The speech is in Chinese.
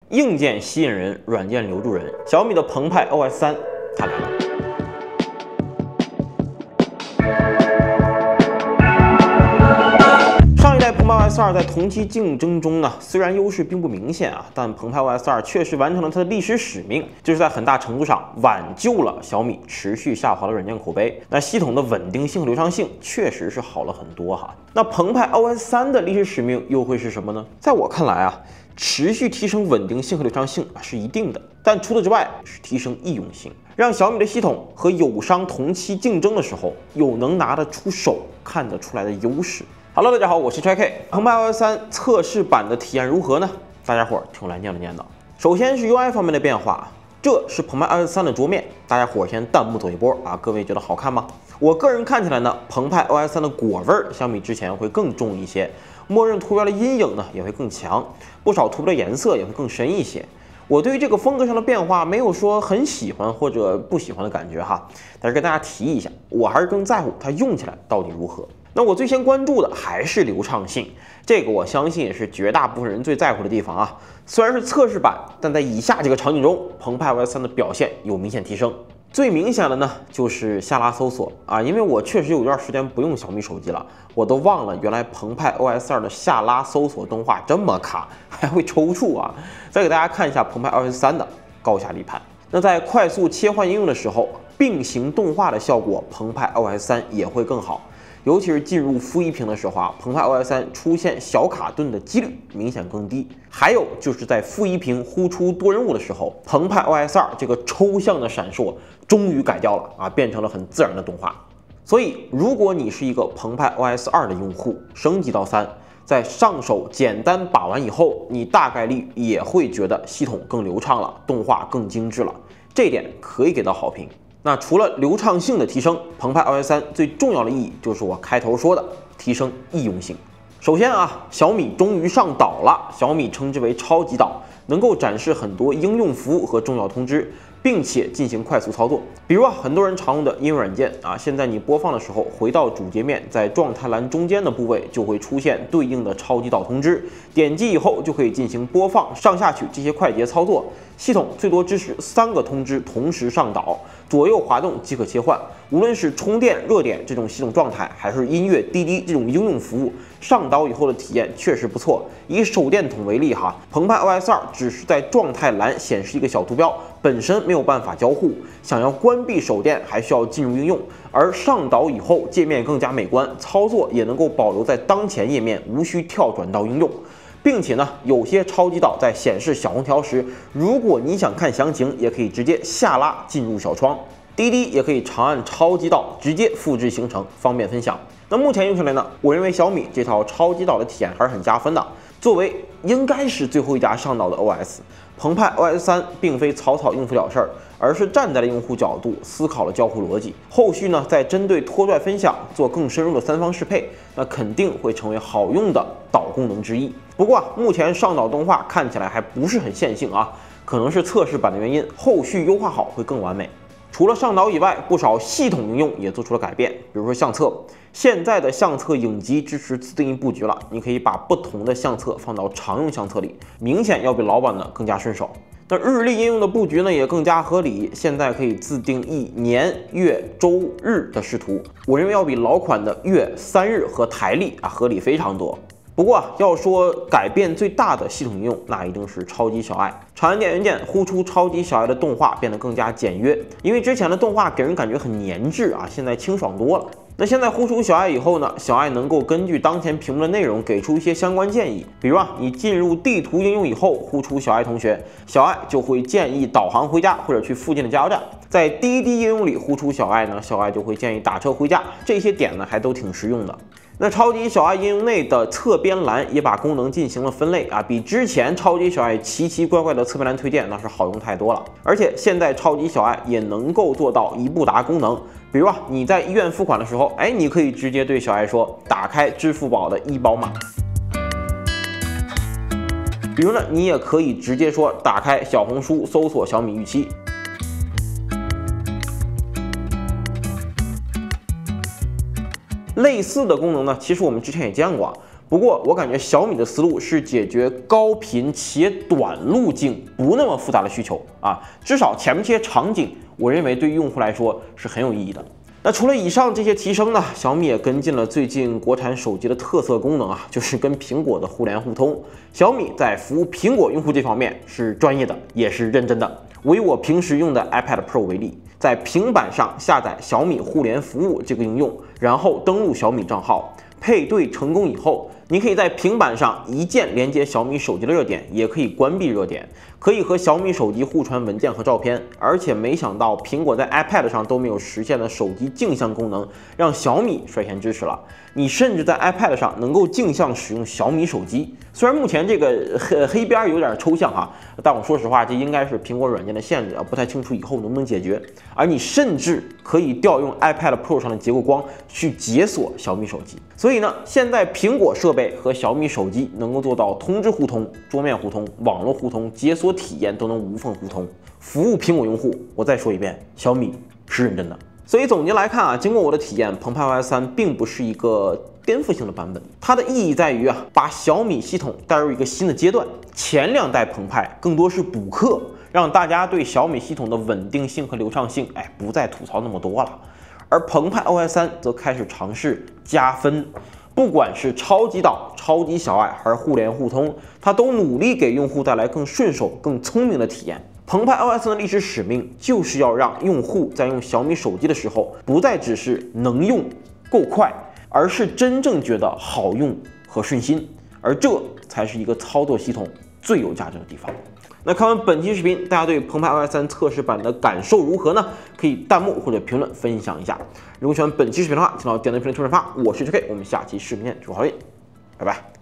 硬件吸引人，软件留住人。小米的澎湃 OS 3它来了。上一代澎湃 OS 2在同期竞争中呢，虽然优势并不明显啊，但澎湃 OS 2确实完成了它的历史使命，就是在很大程度上挽救了小米持续下滑的软件口碑。那系统的稳定性和流畅性确实是好了很多哈。那澎湃 OS 3的历史使命又会是什么呢？在我看来啊，持续提升稳定性和流畅性是一定的，但除此之外是提升易用性，让小米的系统和友商同期竞争的时候有能拿得出手、看得出来的优势。Hello， 大家好，我是 TriK。澎湃 OS 3测试版的体验如何呢？大家伙听我来念了念叨。首先是 UI 方面的变化，这是澎湃 OS 3的桌面，大家伙先弹幕走一波啊！各位觉得好看吗？我个人看起来呢，澎湃 OS 3的果味相比之前会更重一些，默认图标的阴影呢也会更强，不少图标的颜色也会更深一些。我对于这个风格上的变化没有说很喜欢或者不喜欢的感觉哈，但是跟大家提一下，我还是更在乎它用起来到底如何。那我最先关注的还是流畅性，这个我相信也是绝大部分人最在乎的地方啊。虽然是测试版，但在以下这个场景中，澎湃 OS 3的表现有明显提升。最明显的呢，就是下拉搜索啊，因为我确实有一段时间不用小米手机了，我都忘了原来澎湃 OS 2的下拉搜索动画这么卡，还会抽搐啊。再给大家看一下澎湃 OS 3的高下立判。那在快速切换应用的时候，并行动画的效果，澎湃 OS 3也会更好。尤其是进入负一屏的时候啊，澎湃 OS 3出现小卡顿的几率明显更低。还有就是在负一屏呼出多人物的时候，澎湃 OS 2这个抽象的闪烁终于改掉了啊，变成了很自然的动画。所以，如果你是一个澎湃 OS 2的用户，升级到3，在上手简单把玩以后，你大概率也会觉得系统更流畅了，动画更精致了，这点可以给到好评。那除了流畅性的提升，澎湃 OS 3最重要的意义就是我开头说的提升易用性。首先啊，小米终于上岛了，小米称之为超级岛，能够展示很多应用服务和重要通知，并且进行快速操作。比如啊，很多人常用的音乐软件啊，现在你播放的时候，回到主界面，在状态栏中间的部位就会出现对应的超级岛通知，点击以后就可以进行播放、上下曲这些快捷操作。系统最多支持3个通知同时上岛，左右滑动即可切换。无论是充电、热点这种系统状态，还是音乐、滴滴这种应用服务，上岛以后的体验确实不错。以手电筒为例哈，澎湃 OS 2只是在状态栏显示一个小图标，本身没有办法交互，想要关闭手电还需要进入应用。而上岛以后，界面更加美观，操作也能够保留在当前页面，无需跳转到应用。并且呢，有些超级岛在显示小红条时，如果你想看详情，也可以直接下拉进入小窗。滴滴也可以长按超级岛直接复制行程，方便分享。那目前用下来呢，我认为小米这套超级岛的体验还是很加分的。作为应该是最后一家上岛的 OS， 澎湃 OS 3并非草草应付了事儿，而是站在了用户角度思考了交互逻辑。后续呢，再针对拖拽分享做更深入的3方适配，那肯定会成为好用的岛功能之一。不过目前上岛动画看起来还不是很线性啊，可能是测试版的原因，后续优化好会更完美。除了上岛以外，不少系统应用也做出了改变，比如说相册。现在的相册影集支持自定义布局了，你可以把不同的相册放到常用相册里，明显要比老版的更加顺手。那日历应用的布局呢也更加合理，现在可以自定义年、月、周、日的视图，我认为要比老款的月、3日和台历合理非常多。不过要说改变最大的系统应用，那一定是超级小爱。长按点元件呼出超级小爱的动画变得更加简约，因为之前的动画给人感觉很粘滞啊，现在清爽多了。那现在呼出小爱以后呢，小爱能够根据当前屏幕的内容给出一些相关建议，比如你进入地图应用以后，呼出小爱同学，小爱就会建议导航回家或者去附近的加油站。在滴滴应用里呼出小爱呢，小爱就会建议打车回家，这些点呢还都挺实用的。那超级小爱应用内的侧边栏也把功能进行了分类啊，比之前超级小爱奇奇怪怪的侧边栏推荐那是好用太多了。而且现在超级小爱也能够做到一步达功能，比如你在医院付款的时候，你可以直接对小爱说打开支付宝的医保码。比如呢，你也可以直接说打开小红书搜索小米预期。类似的功能呢，其实我们之前也见过。不过我感觉小米的思路是解决高频且短路径不那么复杂的需求啊，至少前面这些场景，我认为对于用户来说是很有意义的。那除了以上这些提升呢，小米也跟进了最近国产手机的特色功能啊，就是跟苹果的互联互通。小米在服务苹果用户这方面是专业的，也是认真的。我以我平时用的 iPad Pro 为例，在平板上下载小米互联服务这个应用，然后登录小米账号，配对成功以后，你可以在平板上一键连接小米手机的热点，也可以关闭热点，可以和小米手机互传文件和照片。而且没想到苹果在 iPad 上都没有实现的手机镜像功能，让小米率先支持了。你甚至在 iPad 上能够镜像使用小米手机。虽然目前这个黑边有点抽象哈，但我说实话，这应该是苹果软件的限制啊，不太清楚以后能不能解决。而你甚至可以调用 iPad Pro 上的结构光去解锁小米手机。所以呢，现在苹果设备和小米手机能够做到通知互通、桌面互通、网络互通、解锁体验都能无缝互通，服务苹果用户。我再说一遍，小米是认真的。所以总结来看啊，经过我的体验，澎湃 OS 3并不是一个颠覆性的版本，它的意义在于啊，把小米系统带入一个新的阶段。前2代澎湃更多是补课，让大家对小米系统的稳定性和流畅性，不再吐槽那么多了。而澎湃 OS 3则开始尝试加分，不管是超级岛、超级小爱还是互联互通，它都努力给用户带来更顺手、更聪明的体验。澎湃 OS 3的历史使命就是要让用户在用小米手机的时候，不再只是能用、够快，而是真正觉得好用和顺心，而这才是一个操作系统最有价值的地方。那看完本期视频，大家对澎湃 OS 3测试版的感受如何呢？可以弹幕或者评论分享一下。如果喜欢本期视频的话，请到点赞、评论、转发。我是 JK， 我们下期视频见，祝好运，拜拜。